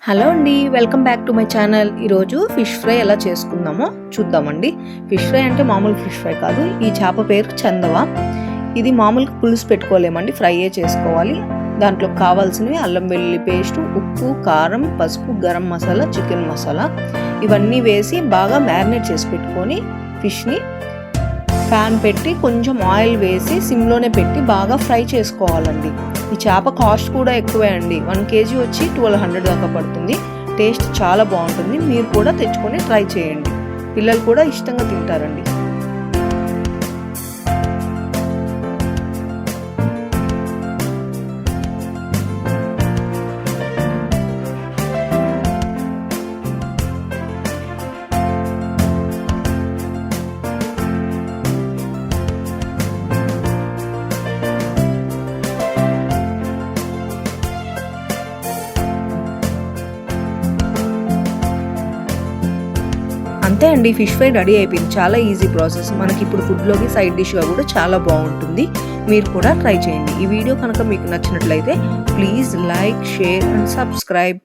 Hello అండి, welcome back to my channel. ఈరోజు fish fry ఎలా చేసుకుందామో చూద్దామండి. ఫిష్ ఫ్రై అంటే మామూలు ఫిష్ ఫ్రై కాదు, ఈ చేప పేరు చందవ. ఇది మామూలుగా పులుసు పెట్టుకోలేమండి, ఫ్రైయే చేసుకోవాలి. దాంట్లో కావాల్సినవి అల్లం వెల్లుల్లి పేస్ట్, ఉప్పు, కారం, పసుపు, గరం మసాలా, చికెన్ మసాలా ఇవన్నీ వేసి బాగా మ్యారినేట్ చేసి పెట్టుకొని ఫిష్ని ప్యాన్ పెట్టి కొంచెం ఆయిల్ వేసి సిమ్లోనే పెట్టి బాగా ఫ్రై చేసుకోవాలండి. ఈ చేప కాస్ట్ కూడా ఎక్కువే అండి, 1 kg వచ్చి 1200 దాకా పడుతుంది. టేస్ట్ చాలా బాగుంటుంది, మీరు కూడా తెచ్చుకొని ట్రై చేయండి. పిల్లలు కూడా ఇష్టంగా తింటారండి. అంతే అండి, ఫిష్ ఫ్రై రెడీ అయిపోయింది. చాలా ఈజీ ప్రాసెస్. మనకి ఇప్పుడు ఫుడ్లోకి సైడ్ డిష్గా కూడా చాలా బాగుంటుంది. మీరు కూడా ట్రై చేయండి. ఈ వీడియో కనుక మీకు నచ్చినట్లయితే please like, share and subscribe.